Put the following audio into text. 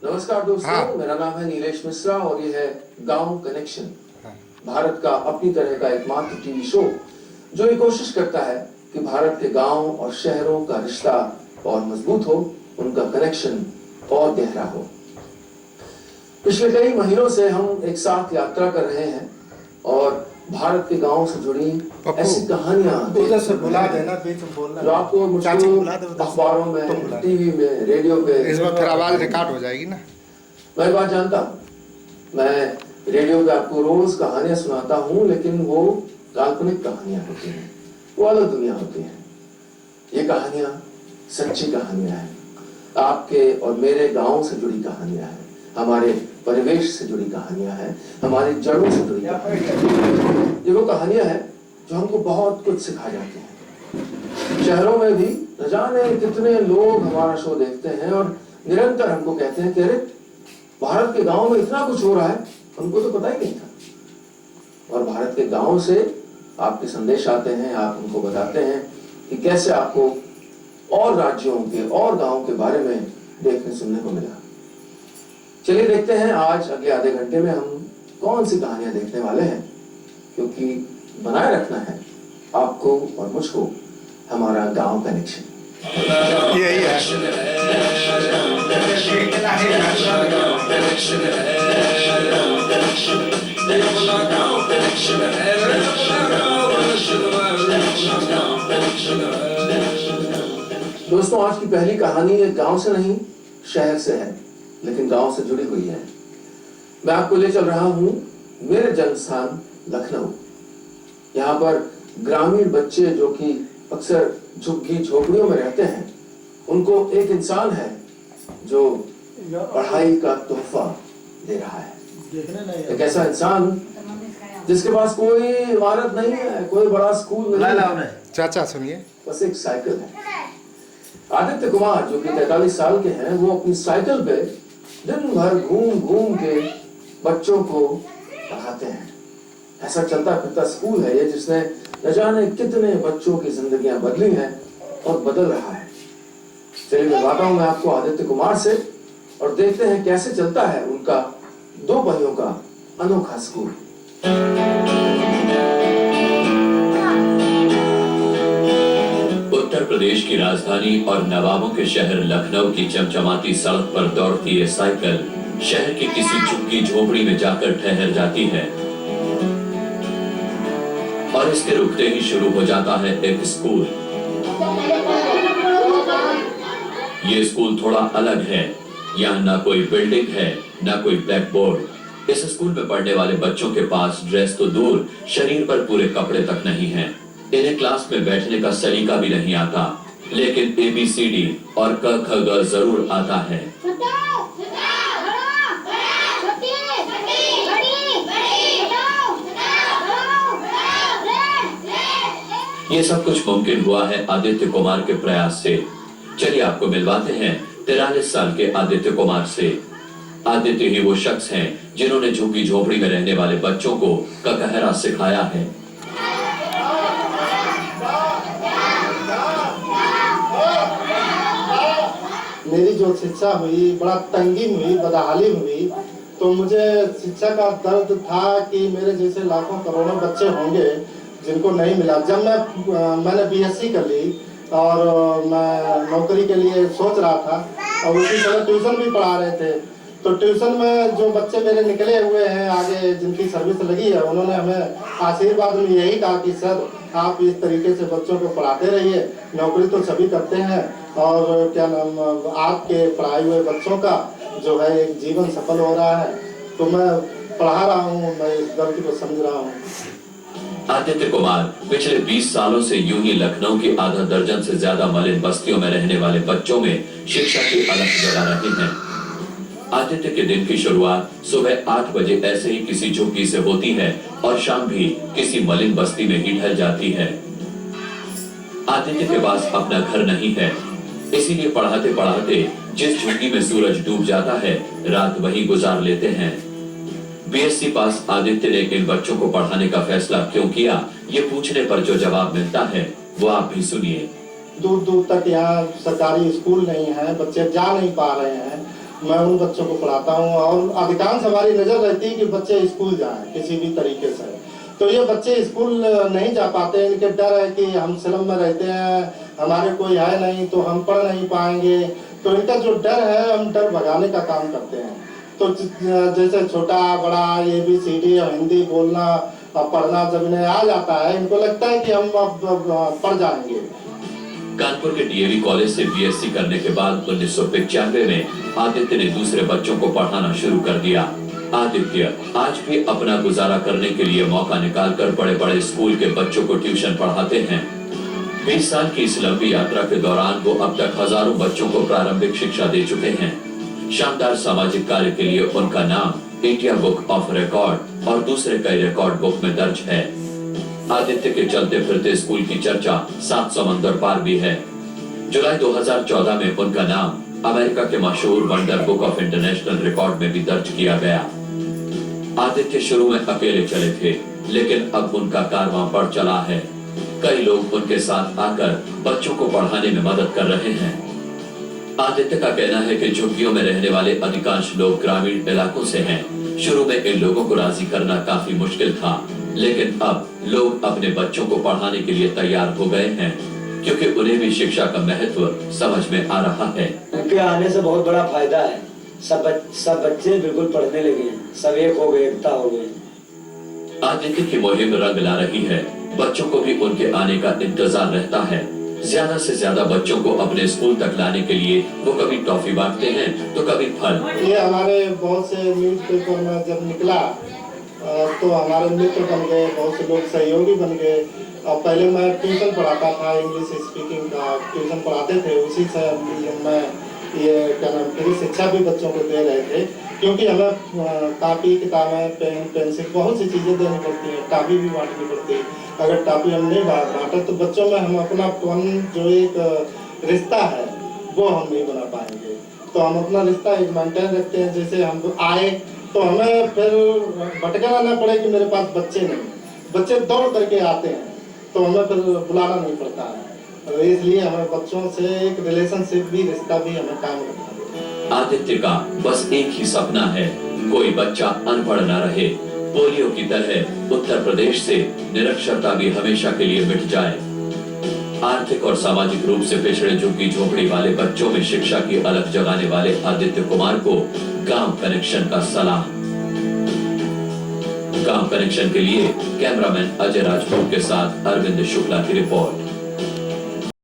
नमस्कार दोस्तों, हाँ। मेरा नाम है नीलेश मिश्रा और ये है गांव कनेक्शन, हाँ। भारत का अपनी तरह का एकमात्र टीवी शो जो ये कोशिश करता है कि भारत के गांव और शहरों का रिश्ता और मजबूत हो, उनका कनेक्शन और गहरा हो। पिछले कई महीनों से हम एक साथ यात्रा कर रहे हैं और भारत के गांव से जुड़ी ऐसी कहानियां उधर से बुला देना, बीच में बोलना जो आपको मुझको अखबारों में, टीवी में, रेडियो पे इस बार फिर आवाज रिकॉर्ड हो जाएगी ना। मैं बात जानता हूँ, मैं रेडियो पे आपको रोज कहानियां सुनाता हूँ, लेकिन वो काल्पनिक कहानियां होती हैं, वो अलग दुनिया होती है। ये कहानियां सच्ची कहानियां हैं, आपके और मेरे गांव से जुड़ी कहानियां हैं, हमारे परिवेश से जुड़ी कहानियां हैं, हमारी जड़ों से जुड़ी कहानियां। ये वो कहानियां हैं जो हमको बहुत कुछ सिखा जाती हैं। शहरों में भी न जाने कितने लोग हमारा शो देखते हैं और निरंतर हमको कहते हैं कि अरे भारत के गांव में इतना कुछ हो रहा है, उनको तो पता ही नहीं था। और भारत के गांव से आपके संदेश आते हैं, आप उनको बताते हैं कि कैसे आपको और राज्यों के और गांव के बारे में देखने सुनने को मिला। चलिए देखते हैं आज अगले आधे घंटे में हम कौन सी कहानियां देखने वाले हैं, क्योंकि बनाए रखना है आपको और मुझको हमारा गांव कनेक्शन। यही है। दोस्तों, आज की पहली कहानी एक गांव से नहीं, शहर से है, लेकिन गांव से जुड़ी हुई है। मैं आपको ले चल रहा हूं मेरे जन्म स्थान लखनऊ। यहाँ पर ग्रामीण बच्चे जो कि अक्सर झुग्गी झोपड़ियों में रहते हैं, उनको एक इंसान है जो पढ़ाई का तोहफा दे रहा है। एक ऐसा इंसान जिसके पास कोई इमारत नहीं है, कोई बड़ा स्कूल नहीं है, चाचा सुनिए, बस एक साइकिल है। आदित्य कुमार जो कि 43 साल के हैं, वो अपनी साइकिल पे दिन भर घूम घूम के बच्चों को पढ़ाते हैं। ऐसा चलता फिरता स्कूल है ये, जिसने न जाने कितने बच्चों की जिंदगियां बदली हैं और बदल रहा है। चलिए मिलवाता हूं मैं आपको आदित्य कुमार से और देखते हैं कैसे चलता है उनका 2 पहियों का अनोखा स्कूल। उत्तर प्रदेश की राजधानी और नवाबों के शहर लखनऊ की चमचमाती सड़क पर दौड़ती ये साइकिल शहर की किसी झुग्गी झोपड़ी में जाकर ठहर जाती है और इसके रुकते ही शुरू हो जाता है एक स्कूल। ये स्कूल थोड़ा अलग है, यहाँ ना कोई बिल्डिंग है, ना कोई ब्लैक बोर्ड। इस स्कूल में पढ़ने वाले बच्चों के पास ड्रेस तो दूर, शरीर पर पूरे कपड़े तक नहीं हैं। इन्हें क्लास में बैठने का सलीका भी नहीं आता, लेकिन ABCD और क ख ग जरूर आता है। ये सब कुछ मुमकिन हुआ है आदित्य कुमार के प्रयास से। चलिए आपको मिलवाते हैं 43 साल के आदित्य कुमार से। आदित्य ही वो शख्स हैं जिन्होंने झुग्गी झोपड़ी में रहने वाले बच्चों को ककहरा सिखाया है। मेरी जो शिक्षा हुई, बड़ा तंगी हुई, बदहाली हुई, तो मुझे शिक्षा का दर्द था कि मेरे जैसे लाखों करोड़ों बच्चे होंगे जिनको नहीं मिला। जब मैंने BSc कर ली और मैं नौकरी के लिए सोच रहा था और उसी समय ट्यूशन भी पढ़ा रहे थे, तो ट्यूशन में जो बच्चे मेरे निकले हुए हैं आगे जिनकी सर्विस लगी है, उन्होंने हमें आशीर्वाद में यही कहा कि सर आप इस तरीके से बच्चों को पढ़ाते रहिए, नौकरी तो सभी करते हैं और क्या नाम आपके पढ़ाए हुए बच्चों का जो है एक जीवन सफल हो रहा है। तो मैं पढ़ा रहा हूँ, मैं इस दर्द को समझ रहा हूँ। आदित्य कुमार पिछले 20 सालों से यूं ही लखनऊ की आधा दर्जन से ज्यादा मलिन बस्तियों में रहने वाले बच्चों में शिक्षा की अलख जगा रहे हैं। आदित्य के दिन की शुरुआत सुबह 8 बजे ऐसे ही किसी झुग्गी से होती है और शाम भी किसी मलिन बस्ती में ही ढल जाती है। आदित्य के पास अपना घर नहीं है, इसीलिए पढ़ाते पढ़ाते जिस झुग्गी में सूरज डूब जाता है, रात वही गुजार लेते हैं। BSc पास आदित्य ने इन बच्चों को पढ़ाने का फैसला क्यों किया, ये पूछने पर जो जवाब मिलता है वो आप भी सुनिए। दूर दूर तक यहाँ सरकारी स्कूल नहीं है, बच्चे जा नहीं पा रहे हैं। मैं उन बच्चों को पढ़ाता हूँ और अधिकांश हमारी नज़र रहती है कि बच्चे स्कूल जाएं किसी भी तरीके से। तो ये बच्चे स्कूल नहीं जा पाते, इनके डर है कि हम स्लम में रहते हैं, हमारे कोई है नहीं तो हम पढ़ नहीं पाएंगे। तो इनका जो डर है हम डर भगाने का काम करते हैं। तो जैसे छोटा बड़ा ABCD हिंदी बोलना और पढ़ना जब इन्हें आ जाता है, इनको लगता है कि हम अब पढ़ जाएंगे। कानपुर के DAV कॉलेज से BSc करने के बाद 1995 में आदित्य ने दूसरे बच्चों को पढ़ाना शुरू कर दिया। आदित्य आज भी अपना गुजारा करने के लिए मौका निकालकर बड़े-बड़े स्कूल के बच्चों को ट्यूशन पढ़ाते हैं। 20 साल की इस लंबी यात्रा के दौरान वो अब तक हजारों बच्चों को प्रारंभिक शिक्षा दे चुके हैं। शानदार सामाजिक कार्य के लिए उनका नाम इंडिया बुक ऑफ रिकॉर्ड और दूसरे कई रिकॉर्ड बुक में दर्ज है। आदित्य के चलते फिरते स्कूल की चर्चा 7 समंदर पार भी है। जुलाई 2014 में उनका नाम अमेरिका के मशहूर wonder book of international record में भी दर्ज किया गया। आदित्य शुरू में अकेले चले थे, लेकिन अब उनका कारवां बढ़ चला है। कई लोग उनके साथ आकर बच्चों को पढ़ाने में मदद कर रहे हैं। आदित्य का कहना है कि झुग्गियों में रहने वाले अधिकांश लोग ग्रामीण इलाकों से हैं। शुरू में इन लोगों को राजी करना काफी मुश्किल था, लेकिन अब लोग अपने बच्चों को पढ़ाने के लिए तैयार हो गए हैं, क्योंकि उन्हें भी शिक्षा का महत्व समझ में आ रहा है। उनके आने से बहुत बड़ा फायदा है। सब बच्चे बिल्कुल पढ़ने लगे हैं, सब एक हो गए, एकता हो गए। आदित्य की मुहिम रंग ला रही है। बच्चों को भी उनके आने का इंतजार रहता है। ज्यादा से ज्यादा बच्चों को अपने स्कूल तक लाने के लिए वो कभी टॉफी बांटते हैं तो कभी फल। ये हमारे बहुत से न्यूज़पेपर में जब निकला तो हमारे मित्र बन गए, बहुत से लोग सहयोगी बन गए। और पहले मैं ट्यूशन पढ़ाता था, इंग्लिश स्पीकिंग का ट्यूशन पढ़ाते थे, उसी से मैं ये क्या नाम फ्री शिक्षा भी बच्चों को दे रहे थे, क्योंकि हमें कापी किताबें पेन पेंसिल बहुत सी चीज़ें देनी पड़ती हैं, टॉफी भी बांटनी पड़ती है। अगर टॉफी हम नहीं बांटे तो बच्चों में हम अपनापन जो एक रिश्ता है वो हम नहीं बना पाएंगे। तो हम अपना रिश्ता एक मेंटेन रखते हैं। जैसे हम आए तो हमें फिर भटकना ना पड़े कि मेरे पास बच्चे नहीं, बच्चे दौड़ करके आते हैं तो हमें फिर बुलाना नहीं पड़ता है। तो इसलिए हमें बच्चों से एक रिलेशनशिप भी, रिश्ता भी हमें कायम रखना है। आदित्य का बस एक ही सपना है, कोई बच्चा अनपढ़ न रहे। पोलियो की तरह उत्तर प्रदेश से निरक्षरता भी हमेशा के लिए मिट जाए। आर्थिक और सामाजिक रूप से पिछड़े झुग्गी झोपड़ी वाले बच्चों में शिक्षा की अलख जगाने वाले आदित्य कुमार को गांव कनेक्शन का सलाम। गांव कनेक्शन के लिए कैमरामैन अजय राजपूत के साथ अरविंद शुक्ला की रिपोर्ट।